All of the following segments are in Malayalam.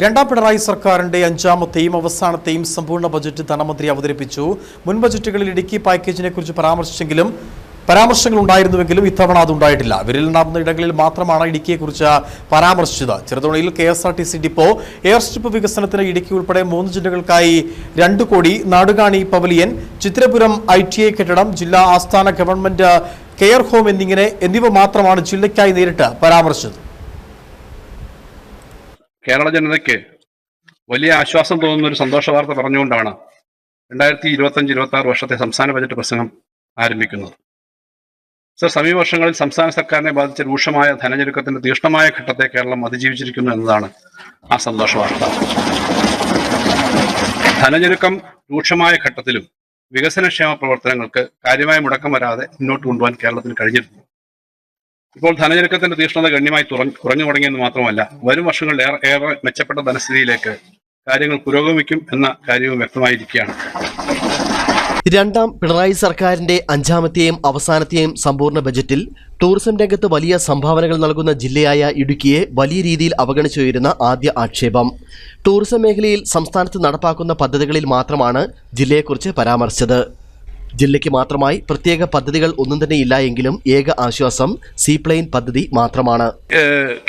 രണ്ടാം പിണറായി സർക്കാരിന്റെ അഞ്ചാമത്തെയും അവസാനത്തെയും സമ്പൂർണ്ണ ബജറ്റ് ധനമന്ത്രി അവതരിപ്പിച്ചു. മുൻ ബജറ്റുകളിൽ ഇടുക്കി പാക്കേജിനെ കുറിച്ച് പരാമർശങ്ങൾ ഉണ്ടായിരുന്നുവെങ്കിലും ഇത്തവണ അതുണ്ടായിട്ടില്ല. വിരലിനാവുന്ന ഇടങ്ങളിൽ മാത്രമാണ് ഇടുക്കിയെക്കുറിച്ച് പരാമർശിച്ചത്. ചെറുതോണിയിൽ KSRTC ഡിപ്പോ, എയർ സ്ട്രിപ്പ് വികസനത്തിന് ഇടുക്കി ഉൾപ്പെടെ 3 ജില്ലകൾക്കായി 2 കോടി, നാടുകാണി പവലിയൻ, ചിത്രപുരം ITI കെട്ടിടം, ജില്ലാ ആസ്ഥാന ഗവൺമെന്റ് കെയർ ഹോം എന്നിവ മാത്രമാണ് ജില്ലയ്ക്കായി നേരിട്ട് പരാമർശിച്ചത്. കേരള ജനതയ്ക്ക് വലിയ ആശ്വാസം തോന്നുന്ന ഒരു സന്തോഷ വാർത്ത പറഞ്ഞുകൊണ്ടാണ് 2025-26 വർഷത്തെ സംസ്ഥാന ബജറ്റ് പ്രസംഗം ആരംഭിക്കുന്നത്. സമീപ വർഷങ്ങളിൽ സംസ്ഥാന സർക്കാരിനെ ബാധിച്ച രൂക്ഷമായ ധനഞ്ഞെരുക്കത്തിന്റെ തീക്ഷ്ണമായ ഘട്ടത്തെ കേരളം അതിജീവിച്ചിരിക്കുന്നു എന്നതാണ് ആ സന്തോഷ വാർത്ത. ധനഞ്ഞെരുക്കം രൂക്ഷമായ ഘട്ടത്തിലും വികസനക്ഷേമ പ്രവർത്തനങ്ങൾക്ക് കാര്യമായ മുടക്കം വരാതെ മുന്നോട്ട് കൊണ്ടുപോകാൻ കേരളത്തിന് കഴിഞ്ഞിട്ടുണ്ട്. ഇപ്പോൾ ധനഞ്ഞെരുക്കത്തിന്റെ തീക്ഷ്ണത ഗണ്യമായി കുറഞ്ഞു തുടങ്ങിയെന്ന് മാത്രമല്ല, വരും വർഷങ്ങളിൽ ഏറെ മെച്ചപ്പെട്ട ധനസ്ഥിതിയിലേക്ക് കാര്യങ്ങൾ പുരോഗമിക്കും എന്ന കാര്യവും വ്യക്തമായിരിക്കുകയാണ്. രണ്ടാം പിണറായി സർക്കാരിന്റെ അഞ്ചാമത്തെയും അവസാനത്തെയും സമ്പൂർണ്ണ ബജറ്റിൽ ടൂറിസം രംഗത്ത് വലിയ സംഭാവനകൾ നൽകുന്ന ജില്ലയായ ഇടുക്കിയെ വലിയ രീതിയിൽ അവഗണിച്ചുയരുന്ന ആദ്യ ആക്ഷേപം. ടൂറിസം മേഖലയിൽ സംസ്ഥാനത്ത് നടപ്പാക്കുന്ന പദ്ധതികളിൽ മാത്രമാണ് ജില്ലയെക്കുറിച്ച് പരാമർശിച്ചത്. ജില്ലയ്ക്ക് മാത്രമായി പ്രത്യേക പദ്ധതികൾ ഒന്നും തന്നെ ഇല്ല എങ്കിലും ഏക ആശ്വാസം സീപ്ലെയിൻ പദ്ധതി മാത്രമാണ്.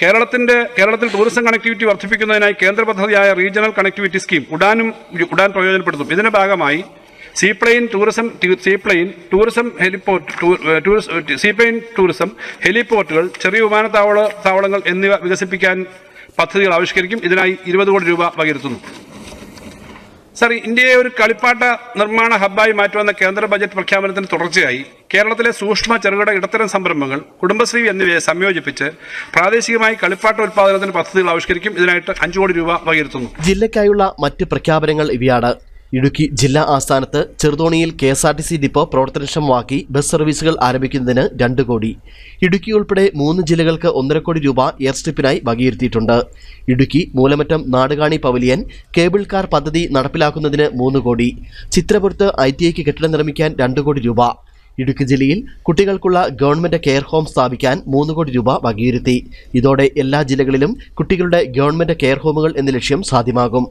കേരളത്തിൽ ടൂറിസം കണക്ടിവിറ്റി വർദ്ധിപ്പിക്കുന്നതിനായി കേന്ദ്ര പദ്ധതിയായ റീജിയണൽ കണക്ടിവിറ്റി സ്കീം ഉഡാൻ പ്രയോജനപ്പെടുത്തും. ഇതിന്റെ ഭാഗമായി സീപ്ലെയിൻ ടൂറിസം ഹെലിപോർട്ടുകൾ, ചെറിയ വിമാനത്താവളങ്ങൾ എന്നിവ വികസിപ്പിക്കാൻ പദ്ധതികൾ ആവിഷ്കരിക്കും. ഇതിനായി 20 കോടി രൂപ വകയിരുത്തുന്നു. ഇന്ത്യയെ ഒരു കളിപ്പാട്ട നിർമ്മാണ ഹബ്ബായി മാറ്റുമെന്ന കേന്ദ്ര ബജറ്റ് പ്രഖ്യാപനത്തിന് തുടർച്ചയായി കേരളത്തിലെ സൂക്ഷ്മ, ചെറുകിട, ഇടത്തരം സംരംഭങ്ങൾ, കുടുംബശ്രീ എന്നിവയെ സംയോജിപ്പിച്ച് പ്രാദേശികമായി കളിപ്പാട്ട ഉൽപ്പാദനത്തിന് പദ്ധതികൾ ആവിഷ്കരിക്കും. ഇതിനായിട്ട് 5 കോടി രൂപ വകയിരുത്തുന്നു. ജില്ലയ്ക്കായുള്ള മറ്റ് പ്രഖ്യാപനങ്ങൾ ഇവയാണ്. ഇടുക്കി ജില്ലാ ആസ്ഥാനത്ത് ചെറുതോണിയിൽ KSRTC ഡിപ്പോ പ്രവർത്തനക്ഷമമാക്കി ബസ് സർവീസുകൾ ആരംഭിക്കുന്നതിന് 2 കോടി. ഇടുക്കി ഉൾപ്പെടെ 3 ജില്ലകൾക്ക് 1.5 കോടി രൂപ എയർ സ്ട്രിപ്പിനായി വകയിരുത്തിയിട്ടുണ്ട്. Idukki Moolamattam Nadukani pavilion cable car പദ്ധതി നടപ്പിലാക്കുന്നതിന് 3 കോടി. ചിത്രപുരത്ത് ITIക്ക് കെട്ടിടം നിർമ്മിക്കാൻ 2 കോടി രൂപ. ഇടുക്കി ജില്ലയിൽ കുട്ടികൾക്കുള്ള ഗവൺമെന്റ് കെയർ ഹോം സ്ഥാപിക്കാൻ 3 കോടി രൂപ വകയിരുത്തി. ഇതോടെ എല്ലാ ജില്ലകളിലും കുട്ടികളുടെ ഗവൺമെന്റ് കെയർ ഹോമുകൾ എന്ന ലക്ഷ്യം സാധ്യമാകും.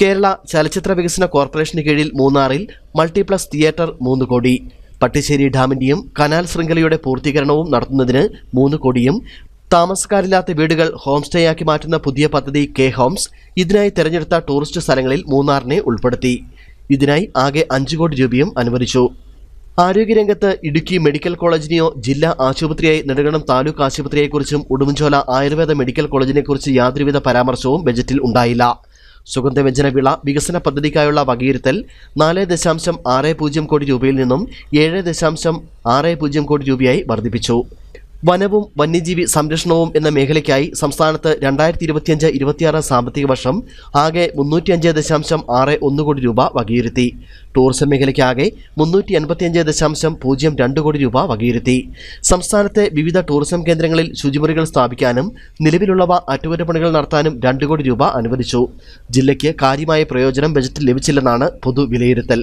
കേരള ചലച്ചിത്ര വികസന കോർപ്പറേഷന് കീഴിൽ മൂന്നാറിൽ മൾട്ടിപ്ലക്സ് തിയേറ്റർ 3 കോടി. പട്ടിശ്ശേരി ഡാമിന്റെയും കനാൽ ശൃംഖലയുടെ പൂർത്തീകരണവും നടത്തുന്നതിന് 3 കോടിയും. താമസക്കാരില്ലാത്ത വീടുകൾ ഹോം സ്റ്റേയാക്കി മാറ്റുന്ന പുതിയ പദ്ധതി K ഹോംസ്. ഇതിനായി തെരഞ്ഞെടുത്ത ടൂറിസ്റ്റ് സ്ഥലങ്ങളിൽ മൂന്നാറിനെ ഉൾപ്പെടുത്തി. ഇതിനായി ആകെ 5 കോടി രൂപയും അനുവദിച്ചു. ആരോഗ്യരംഗത്ത് ഇടുക്കി മെഡിക്കൽ കോളേജിനെയോ ജില്ലാ ആശുപത്രിയായി നെടുങ്കണ്ടം താലൂക്ക് ആശുപത്രിയെക്കുറിച്ചും ഉടുമ്പൻചോല ആയുർവേദ മെഡിക്കൽ കോളേജിനെക്കുറിച്ച് യാതൊരുവിധ പരാമർശവും ബജറ്റിൽ ഉണ്ടായില്ല. സുഗന്ധവ്യഞ്ജന വിള വികസന പദ്ധതിക്കായുള്ള വകയിരുത്തൽ 4.60 കോടി രൂപയിൽ നിന്നും 7.60 കോടി രൂപയായി വർദ്ധിപ്പിച്ചു. വനവും വന്യജീവി സംരക്ഷണവും എന്ന മേഖലയ്ക്കായി സംസ്ഥാനത്ത് 2025-26 സാമ്പത്തിക വർഷം ആകെ 305.61 കോടി രൂപ വകയിരുത്തി. ടൂറിസം മേഖലയ്ക്കാകെ 385.02 കോടി രൂപ വകയിരുത്തി. സംസ്ഥാനത്തെ വിവിധ ടൂറിസം കേന്ദ്രങ്ങളിൽ ശുചിമുറികൾ സ്ഥാപിക്കാനും നിലവിലുള്ളവ അറ്റകുറ്റപ്പണികൾ നടത്താനും 2 കോടി രൂപ അനുവദിച്ചു. ജില്ലയ്ക്ക് കാര്യമായ പ്രയോജനം ബജറ്റിൽ ലഭിച്ചില്ലെന്നാണ് പൊതുവിലയിരുത്തൽ.